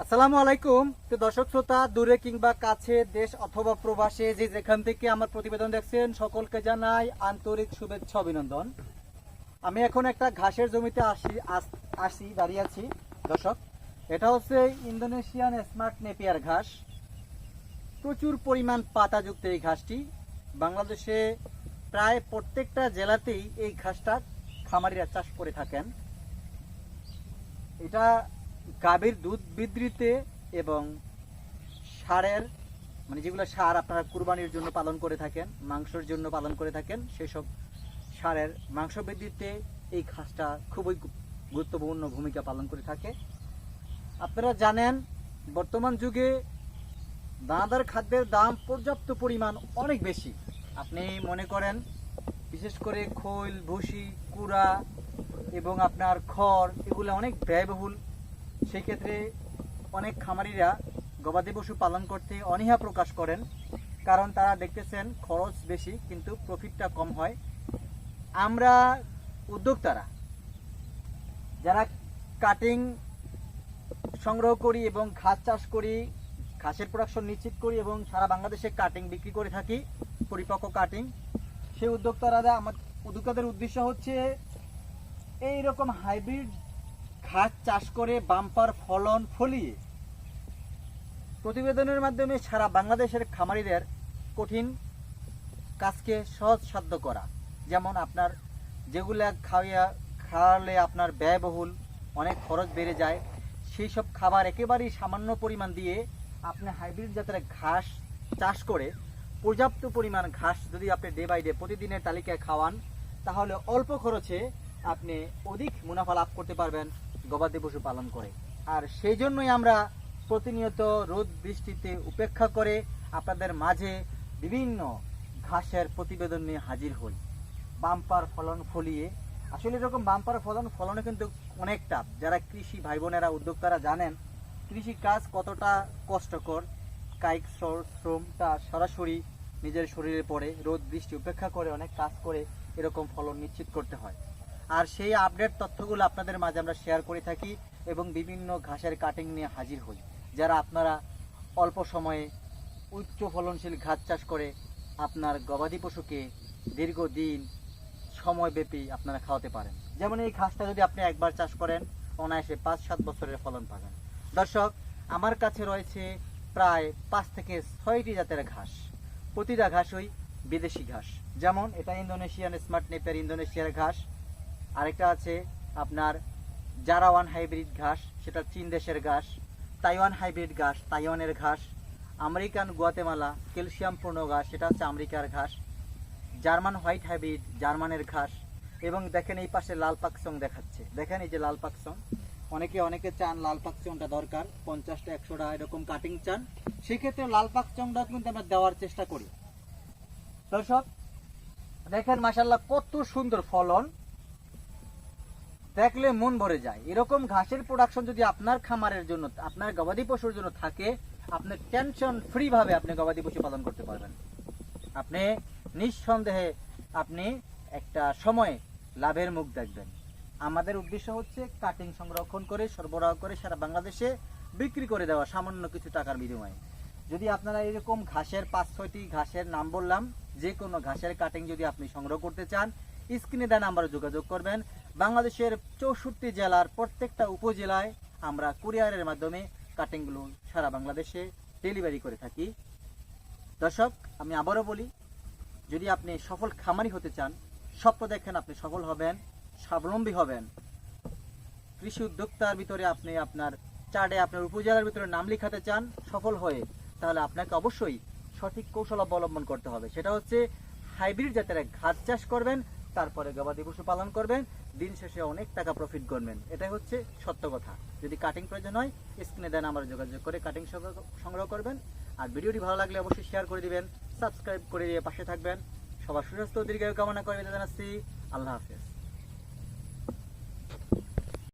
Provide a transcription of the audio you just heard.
আসসালামু আলাইকুম। তো দর্শক শ্রোতা, দূরে কিংবা কাছে, দেশ অথবা প্রবাসে যে যেখান থেকে আমার প্রতিবেদন দেখছেন, সকলকে জানাই আন্তরিক শুভেচ্ছা অভিনন্দন। আমি এখন একটা ঘাসের জমিতে আসি দাঁড়িয়ে আছি। দর্শক, এটা হচ্ছে ইন্দোনেশিয়ান স্মার্ট নেপিয়ার ঘাস। প্রচুর পরিমাণ পাতাযুক্ত এই ঘাসটি। বাংলাদেশে প্রায় প্রত্যেকটা জেলাতেই এই ঘাসটা খামারিরা চাষ করে থাকেন। এটা গাভীর দুধ বৃদ্ধিতে এবং সারের যেগুলো সার আপনারা কুরবানির জন্য পালন করে থাকেন, মাংসের জন্য পালন করে থাকেন, সেসব সারের মাংস বৃদ্ধিতে এই ঘাসটা খুবই গুরুত্বপূর্ণ ভূমিকা পালন করে থাকে। আপনারা জানেন, বর্তমান যুগে দানাদার খাদ্যের দাম পর্যাপ্ত পরিমাণ অনেক বেশি। আপনি মনে করেন, বিশেষ করে খৈল, ভুসি, কুড়া এবং আপনার খড়, এগুলো অনেক ব্যয়বহুল। সেই ক্ষেত্রে অনেক খামারিরা গবাদি পশু পালন করতে অনীহা প্রকাশ করেন, কারণ তারা দেখতেছেন খরচ বেশি কিন্তু প্রফিটটা কম হয়। আমরা উদ্যোক্তারা যারা কাটিং সংগ্রহ করি এবং ঘাস চাষ করি, ঘাসের প্রোডাকশন নিশ্চিত করি এবং সারা বাংলাদেশে কাটিং বিক্রি করে থাকি, পরিপক্ক কাটিং, সেই উদ্যোক্তাদের উদ্দেশ্য হচ্ছে এইরকম হাইব্রিড ঘাস চাষ করে বাম্পার ফলন ফলিয়ে প্রতিবেদনের মাধ্যমে সারা বাংলাদেশের খামারিদের কঠিন কাজকে সহজসাধ্য করা। যেমন আপনার যেগুলা খাওয়ালে আপনার ব্যয়বহুল, অনেক খরচ বেড়ে যায়, সেই সব খাবার একেবারেই সামান্য পরিমাণ দিয়ে আপনি হাইব্রিড জাতের ঘাস চাষ করে পর্যাপ্ত পরিমাণ ঘাস যদি আপনি ডে বাই ডে প্রতিদিনের তালিকায় খাওয়ান, তাহলে অল্প খরচে আপনি অধিক মুনাফা লাভ করতে পারবেন গবাদি পশু পালন করে। আর সেই জন্যই আমরা প্রতিনিয়ত রোদ বৃষ্টিতে উপেক্ষা করে আপনাদের মাঝে বিভিন্ন ঘাসের প্রতিবেদন নিয়ে হাজির হই, বাম্পার ফলন ফলিয়ে। আসলে এরকম বাম্পার ফলনে কিন্তু অনেকটা, যারা কৃষি ভাই বোনেরা উদ্যোক্তারা জানেন কৃষি কাজ কতটা কষ্টকর, কায়িক শ্রমটা সরাসরি নিজের শরীরে পড়ে, রোদ বৃষ্টি উপেক্ষা করে অনেক কাজ করে এরকম ফলন নিশ্চিত করতে হয়। আর সেই আপডেট তথ্যগুলো আপনাদের মাঝে আমরা শেয়ার করে থাকি এবং বিভিন্ন ঘাসের কাটিং নিয়ে হাজির হই, যারা আপনারা অল্প সময়ে উচ্চ ফলনশীল ঘাস চাষ করে আপনার গবাদি পশুকে দীর্ঘদিন সময়ব্যাপী আপনারা খাওয়াতে পারেন। যেমন এই ঘাসটা যদি আপনি একবার চাষ করেন, অনায়াসে 5-7 বছরের ফলন পাবেন। দর্শক, আমার কাছে রয়েছে প্রায় 5 থেকে 6টি জাতের ঘাস। প্রতিটা ঘাসই বিদেশি ঘাস। যেমন এটা ইন্দোনেশিয়ান স্মার্ট নেপিয়ার ইন্দোনেশিয়ার ঘাস। আরেকটা আছে আপনার জারাওয়ান হাইব্রিড ঘাস, সেটা চীন দেশের ঘাস। তাইওয়ান হাইব্রিড ঘাস, তাইওয়ানের ঘাস। আমেরিকান গুয়াতেমালা ক্যালসিয়াম পূর্ণ ঘাস, সেটা হচ্ছে আমেরিকার ঘাস। জার্মান হোয়াইট হাইব্রিড, জার্মানের ঘাস। এবং দেখেন এই পাশে লাল পাকচং দেখাচ্ছে, দেখেন এই যে লাল পাকচং। অনেকে চান লাল পাকচংটা দরকার, 50টা 100টা এরকম কাটিং চান, সেক্ষেত্রে লাল পাকচংটা কিন্তু আমরা দেওয়ার চেষ্টা করি। দর্শক দেখেন, মাশাআল্লাহ কত সুন্দর ফলন, দেখলে মন ভরে যায়। এরকম ঘাসের প্রোডাকশন যদি আপনার খামারের জন্য, আপনার গবাদি পশুর জন্য থাকে, আপনি টেনশন ফ্রি ভাবে আপনি গবাদি পশু পালন করতে পারবেন। আপনি নিঃসন্দেহে আপনি একটা সময়ে লাভের মুখ দেখবেন। আমাদের উদ্দেশ্য হচ্ছে কাটিং সংরক্ষণ করে সরবরাহ করে সারা বাংলাদেশে বিক্রি করে দেওয়া সামান্য কিছু টাকার বিনিময়ে। যদি আপনারা এরকম ঘাসের 5-6টি ঘাসের নাম বললাম, যে কোনো ঘাসের কাটিং যদি আপনি সংগ্রহ করতে চান, স্ক্রিনে দেওয়া নাম্বারে যোগাযোগ করবেন। বাংলাদেশের 64 জেলার প্রত্যেকটা উপজেলায় আমরা কুরিয়ারের মাধ্যমে কাটিংগুলো সারা বাংলাদেশে ডেলিভারি করে থাকি। দর্শক, আমি আবারও বলি, যদি আপনি সফল খামারি হতে চান, স্বপ্ন দেখেন আপনি সফল হবেন, স্বাবলম্বী হবেন, কৃষি উদ্যোক্তার ভিতরে আপনি আপনার চার্টে আপনার উপজেলার ভিতরে নাম লিখাতে চান সফল হয়ে, তাহলে আপনাকে অবশ্যই সঠিক কৌশল অবলম্বন করতে হবে। সেটা হচ্ছে হাইব্রিড জাতের ঘাস চাষ করবেন, তারপরে গবাদি পশু পালন করবেন, দিন শেষে অনেক টাকা প্রফিট করবেন। এটাই হচ্ছে সত্য কথা। যদি কাটিং প্রয়োজন হয়, স্ক্রিনে দেন আমার যোগাযোগ করে কাটিং সংগ্রহ করবেন। আর ভিডিওটি ভালো লাগলে অবশ্যই শেয়ার করে দিবেন, সাবস্ক্রাইব করে দিয়ে পাশে থাকবেন। সবার সুস্বাস্থ্য ও দীর্ঘায়ু কামনা করে জানাচ্ছি। আল্লাহ হাফেজ।